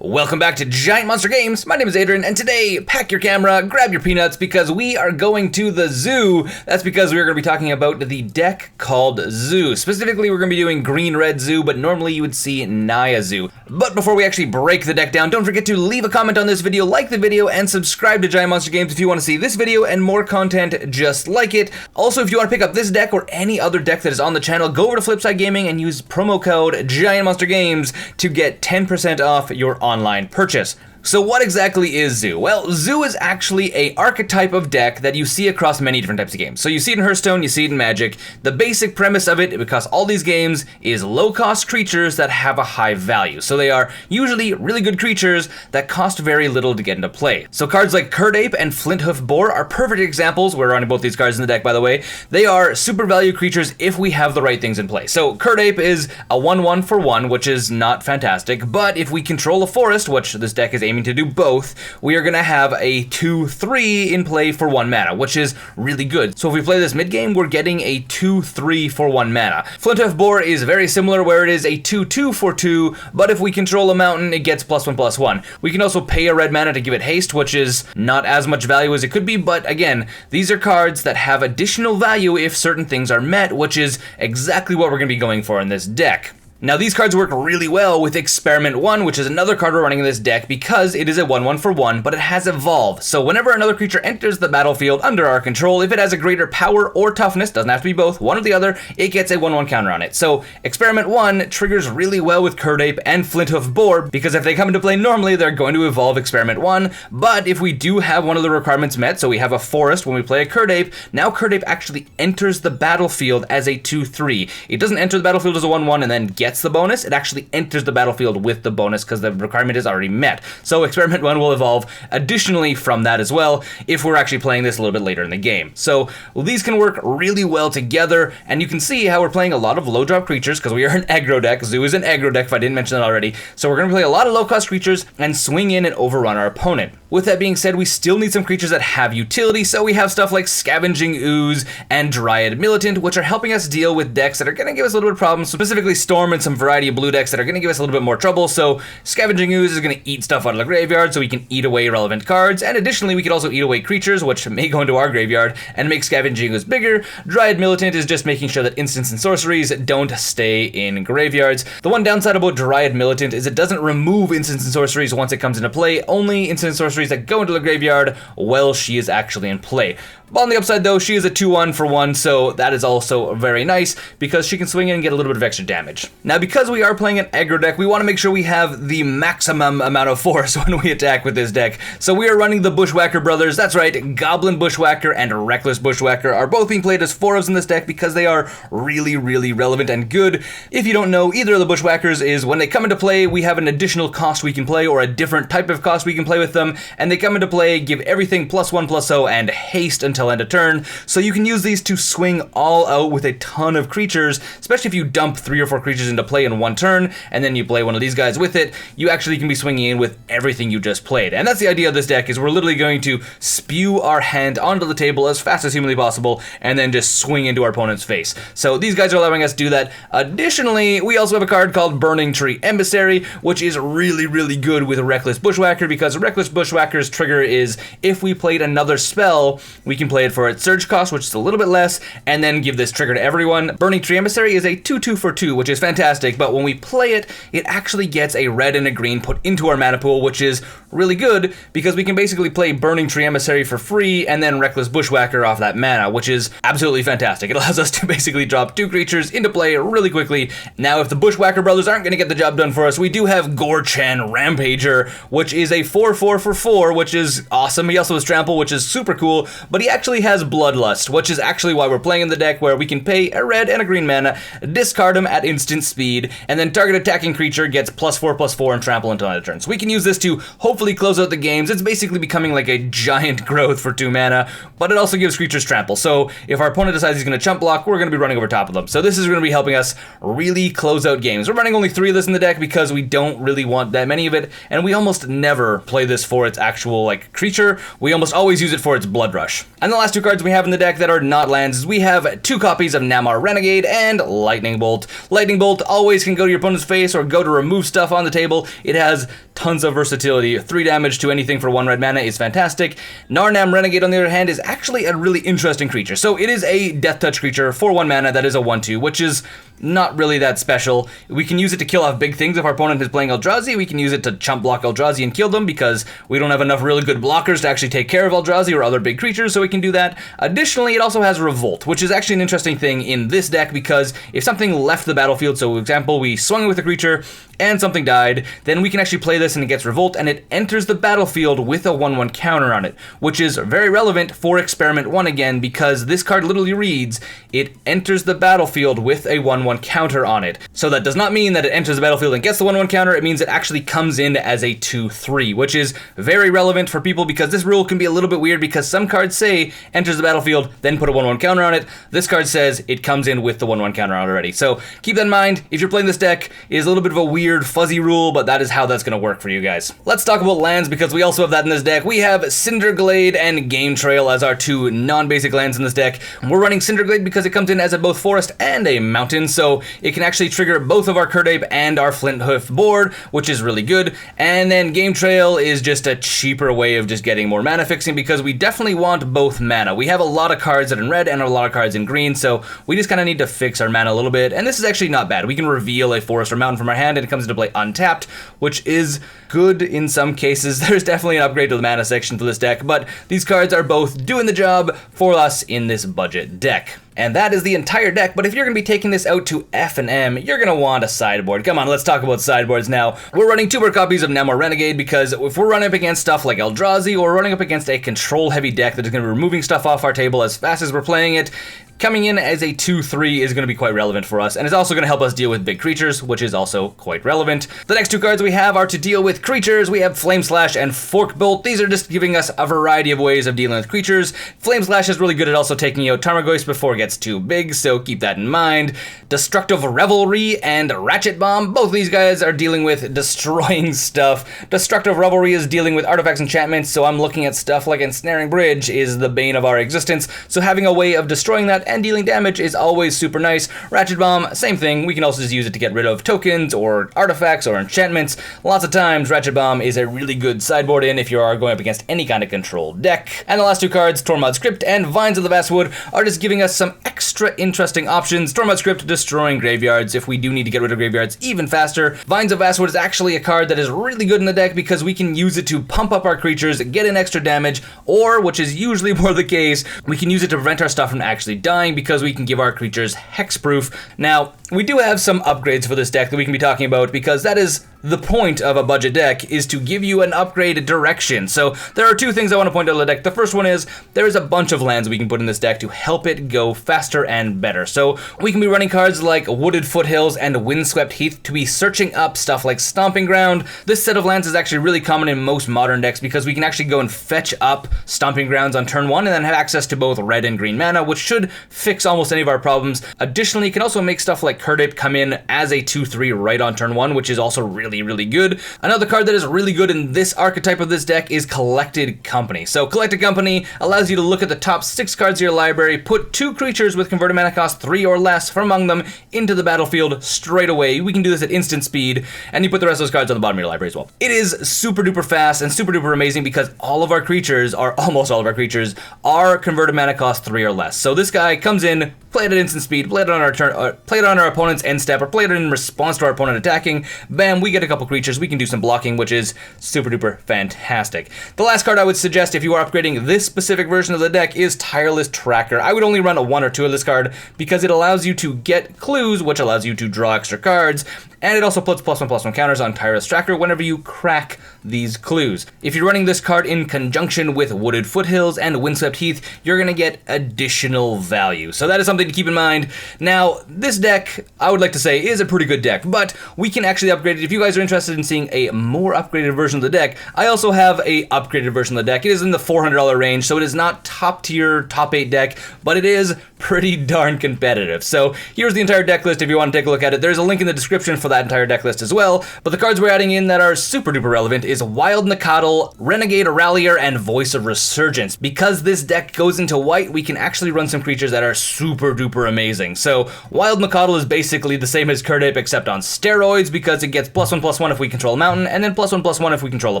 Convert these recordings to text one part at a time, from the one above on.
Welcome back to Giant Monster Games. My name is Adrian, and today, pack your camera, grab your peanuts, because we are going to the zoo. That's because we're going to be talking about the deck called Zoo. Specifically, we're going to be doing Green-Red Zoo, but normally you would see Naya Zoo. But before we actually break the deck down, don't forget to leave a comment on this video, like the video, and subscribe to Giant Monster Games if you want to see this video and more content just like it. Also, if you want to pick up this deck or any other deck that is on the channel, go over to Flipside Gaming and use promo code Giant Monster Games to get 10% off your online purchase. So what exactly is Zoo? Well, Zoo is actually a archetype of deck that you see across many different types of games. So you see it in Hearthstone, you see it in Magic. The basic premise of it, because all these games, is low-cost creatures that have a high value. So they are usually really good creatures that cost very little to get into play. So cards like Kird Ape and Flinthoof Boar are perfect examples. We're running both these cards in the deck, by the way. They are super value creatures if we have the right things in play. So Kird Ape is a 1/1 for 1, which is not fantastic, but if we control a forest, which this deck is aiming to do both, we are going to have a 2/3 in play for 1 mana, which is really good. So if we play this mid-game, we're getting a 2/3 for 1 mana. Flinthoof Boar is very similar, where it is a 2/2 for 2, but if we control a mountain, it gets +1/+1. We can also pay a red mana to give it haste, which is not as much value as it could be, but again, these are cards that have additional value if certain things are met, which is exactly what we're going to be going for in this deck. Now these cards work really well with Experiment 1, which is another card we're running in this deck because it is a 1/1 for 1, but it has Evolve. So whenever another creature enters the battlefield under our control, if it has a greater power or toughness, doesn't have to be both, one or the other, it gets a 1/1 counter on it. So Experiment 1 triggers really well with Kird Ape and Flinthoof Boar, because if they come into play normally, they're going to evolve Experiment 1, but if we do have one of the requirements met, so we have a forest when we play a Kird Ape, now Kird Ape actually enters the battlefield as a 2/3. It doesn't enter the battlefield as a 1/1 and then gets the bonus, it actually enters the battlefield with the bonus because the requirement is already met. So Experiment 1 will evolve additionally from that as well if we're actually playing this a little bit later in the game. So these can work really well together, and you can see how we're playing a lot of low drop creatures because we are an aggro deck. Zoo is an aggro deck if I didn't mention that already. So we're going to play a lot of low cost creatures and swing in and overrun our opponent. With that being said, we still need some creatures that have utility, so we have stuff like Scavenging Ooze and Dryad Militant, which are helping us deal with decks that are going to give us a little bit of problems, specifically Storm and some variety of blue decks that are going to give us a little bit more trouble. So Scavenging Ooze is going to eat stuff out of the graveyard so we can eat away relevant cards, and additionally we can also eat away creatures which may go into our graveyard and make Scavenging Ooze bigger. Dryad Militant is just making sure that instants and sorceries don't stay in graveyards. The one downside about Dryad Militant is it doesn't remove instants and sorceries once it comes into play, only instants and sorceries that go into the graveyard while she is actually in play. But on the upside though, she is a 2/1 for 1, so that is also very nice because she can swing in and get a little bit of extra damage. Now because we are playing an aggro deck, we want to make sure we have the maximum amount of force when we attack with this deck. So we are running the Bushwhacker brothers, that's right, Goblin Bushwhacker and Reckless Bushwhacker are both being played as 4-ofs in this deck because they are really, really relevant and good. If you don't know, either of the Bushwhackers is when they come into play, we have an additional cost we can play or a different type of cost we can play with them, and they come into play, give everything +1/+0 and haste until end of turn, so you can use these to swing all out with a ton of creatures, especially if you dump 3 or 4 creatures into play in one turn, and then you play one of these guys with it, you actually can be swinging in with everything you just played. And that's the idea of this deck, is we're literally going to spew our hand onto the table as fast as humanly possible, and then just swing into our opponent's face. So these guys are allowing us to do that. Additionally, we also have a card called Burning-Tree Emissary, which is really, really good with Reckless Bushwhacker, because Reckless Bushwhacker's trigger is if we played another spell, we can play it for its surge cost, which is a little bit less, and then give this trigger to everyone. Burning-Tree Emissary is a 2/2 for 2, which is fantastic, but when we play it, it actually gets a red and a green put into our mana pool, which is really good because we can basically play Burning-Tree Emissary for free and then Reckless Bushwhacker off that mana, which is absolutely fantastic. It allows us to basically drop 2 creatures into play really quickly. Now, if the Bushwhacker brothers aren't going to get the job done for us, we do have Ghor-Clan Rampager, which is a 4/4 for 4, which is awesome. He also has Trample, which is super cool, but he actually has Bloodlust, which is actually why we're playing in the deck, where we can pay a red and a green mana, discard him at instant speed, and then target attacking creature gets +4/+4 and trample until end of turn. So we can use this to hopefully close out the games. It's basically becoming like a giant growth for 2 mana, but it also gives creatures trample. So if our opponent decides he's going to chump block, we're going to be running over top of them. So this is going to be helping us really close out games. We're running only 3 of this in the deck because we don't really want that many of it, and we almost never play this for its actual creature. We almost always use it for its Blood Rush. And the last 2 cards we have in the deck that are not lands is we have 2 copies of Narnam Renegade and Lightning Bolt. Lightning Bolt always can go to your opponent's face or go to remove stuff on the table. It has tons of versatility. 3 damage to anything for 1 red mana is fantastic. Narnam Renegade, on the other hand, is actually a really interesting creature. So it is a Death Touch creature for 1 mana that is a 1/2, which is not really that special. We can use it to kill off big things if our opponent is playing Eldrazi. We can use it to chump block Eldrazi and kill them because we don't have enough really good blockers to actually take care of Eldrazi or other big creatures, so we can do that. Additionally, it also has Revolt, which is actually an interesting thing in this deck because if something left the battlefield, so for example, we swung with a creature and something died, then we can actually play this and it gets Revolt and it enters the battlefield with a 1/1 counter on it, which is very relevant for Experiment 1 again because this card literally reads, it enters the battlefield with a 1/1 counter on it. So that does not mean that it enters the battlefield and gets the 1/1 counter, it means it actually comes in as a 2/3, which is very relevant for people because this rule can be a little bit weird because some cards say enters the battlefield, then put a 1/1 counter on it. This card says it comes in with the 1/1 counter on it already. So keep that in mind. If you're playing this deck, it is a little bit of a weird, fuzzy rule, but that is how that's going to work for you guys. Let's talk about lands because we also have that in this deck. We have Cinder Glade and Game Trail as our 2 non-basic lands in this deck. We're running Cinder Glade because it comes in as a both forest and a mountain, so it can actually trigger both of our Kird Ape and our Flinthoof Boar, which is really good. And then Game Trail is just a cheaper way of just getting more mana fixing because we definitely want both mana. We have a lot of cards that are in red and a lot of cards in green, so we just kind of need to fix our mana a little bit. And this is actually not bad. We can reveal a forest or mountain from our hand and it comes into play untapped, which is good in some cases. There's definitely an upgrade to the mana section for this deck, but these cards are both doing the job for us in this budget deck. And that is the entire deck, but if you're going to be taking this out to F&M, you're going to want a sideboard. Come on, let's talk about sideboards now. We're running 2 more copies of Narnam Renegade because if we're running up against stuff like Eldrazi or running up against a control-heavy deck that is going to be removing stuff off our table as fast as we're playing it, coming in as a 2/3 is going to be quite relevant for us, and it's also going to help us deal with big creatures, which is also quite relevant. The next 2 cards we have are to deal with creatures. We have Flame Slash and Fork Bolt. These are just giving us a variety of ways of dealing with creatures. Flame Slash is really good at also taking out Tarmogoyf before it gets too big, so keep that in mind. Destructive Revelry and Ratchet Bomb. Both of these guys are dealing with destroying stuff. Destructive Revelry is dealing with artifacts, enchantments, so I'm looking at stuff like Ensnaring Bridge is the bane of our existence, so having a way of destroying that and dealing damage is always super nice. Ratchet Bomb, same thing. We can also just use it to get rid of tokens or artifacts or enchantments. Lots of times, Ratchet Bomb is a really good sideboard in if you are going up against any kind of control deck. And the last 2 cards, Tormod Script and Vines of the Vastwood, are just giving us some extra interesting options. Tormod Script, destroying graveyards if we do need to get rid of graveyards even faster. Vines of Vastwood is actually a card that is really good in the deck because we can use it to pump up our creatures, get in extra damage, or, which is usually more the case, we can use it to prevent our stuff from actually dying because we can give our creatures hexproof. Now, we do have some upgrades for this deck that we can be talking about because that is the point of a budget deck, is to give you an upgrade direction. So there are 2 things I want to point out in the deck. The first one is there is a bunch of lands we can put in this deck to help it go faster and better. So we can be running cards like Wooded Foothills and Windswept Heath to be searching up stuff like Stomping Ground. This set of lands is actually really common in most modern decks because we can actually go and fetch up Stomping Grounds on turn 1 and then have access to both red and green mana, which should fix almost any of our problems. Additionally, you can also make stuff like Kird Ape come in as a 2/3 right on turn 1, which is also really good. Another card that is really good in this archetype of this deck is Collected Company. So Collected Company allows you to look at the top 6 cards of your library, put 2 creatures with converted mana cost 3 or less from among them into the battlefield straight away. We can do this at instant speed, and you put the rest of those cards on the bottom of your library as well. It is super duper fast and super duper amazing because all of our creatures, or almost all of our creatures, are converted mana cost 3 or less. So this guy comes in, play it at instant speed, play it on our turn, play it on our opponent's end step, or play it in response to our opponent attacking. Bam, we get a couple creatures, we can do some blocking, which is super duper fantastic. The last card I would suggest if you are upgrading this specific version of the deck is Tireless Tracker. I would only run a 1 or 2 of this card because it allows you to get clues, which allows you to draw extra cards, and it also puts +1/+1 counters on Tireless Tracker whenever you crack these clues. If you're running this card in conjunction with Wooded Foothills and Windswept Heath, you're going to get additional value. So that is something to keep in mind. Now, this deck, I would like to say, is a pretty good deck, but we can actually upgrade it. If you guys are interested in seeing a more upgraded version of the deck, I also have a upgraded version of the deck. It is in the $400 range, so it is not top tier, top 8 deck, but it is pretty darn competitive. So here's the entire deck list if you want to take a look at it. There's a link in the description for that entire deck list as well, but the cards we're adding in that are super duper relevant is Wild Nacatl, Renegade Rallier, and Voice of Resurgence. Because this deck goes into white, we can actually run some creatures that are super duper amazing. So Wild Nacatl is basically the same as Kird Ape except on steroids, because it gets +1/+1 if we control a mountain, and then +1/+1 if we control a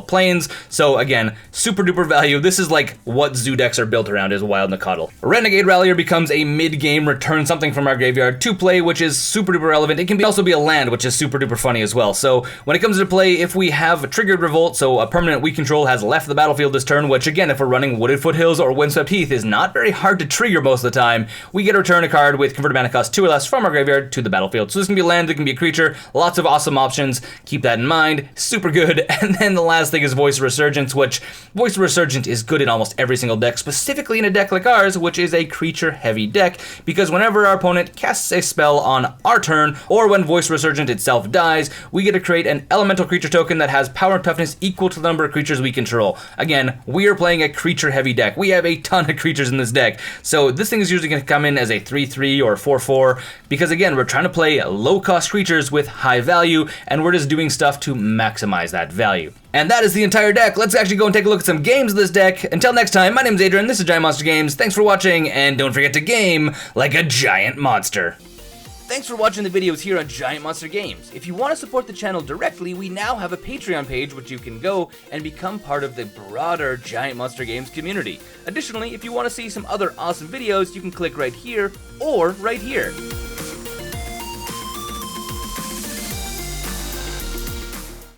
plains. So again, super duper value. This is like what zoo decks are built around, is Wild Nacatl. Renegade Rallier becomes a mid-game return something from our graveyard to play, which is super duper relevant. It can also be a land, which is super duper funny as well. So when it comes to play, if we have triggered Revolt, so a permanent we control has left the battlefield this turn, which again, if we're running Wooded Foothills or Windswept Heath, is not very hard to trigger most of the time, we get to return a card with converted mana cost 2 or less from our graveyard to the battlefield. So this can be a land, it can be a creature, lots of awesome options. Keep that in mind, super good. And then the last thing is Voice of Resurgence, which Voice of Resurgence is good in almost every single deck, specifically in a deck like ours, which is a creature-heavy deck, because whenever our opponent casts a spell on our turn, or when Voice Resurgent itself dies, we get to create an elemental creature token that has power and toughness equal to the number of creatures we control. Again, we are playing a creature-heavy deck. We have a ton of creatures in this deck, so this thing is usually going to come in as a 3/3 or 4/4, because again, we're trying to play low-cost creatures with high value, and we're just doing stuff to maximize that value. And that is the entire deck. Let's actually go and take a look at some games of this deck. Until next time, my name is Adrian, this is Giant Monster Games. Thanks for watching, and don't forget to game like a giant monster. Thanks for watching the videos here on Giant Monster Games. If you want to support the channel directly, we now have a Patreon page which you can go and become part of the broader Giant Monster Games community. Additionally, if you want to see some other awesome videos, you can click right here or right here.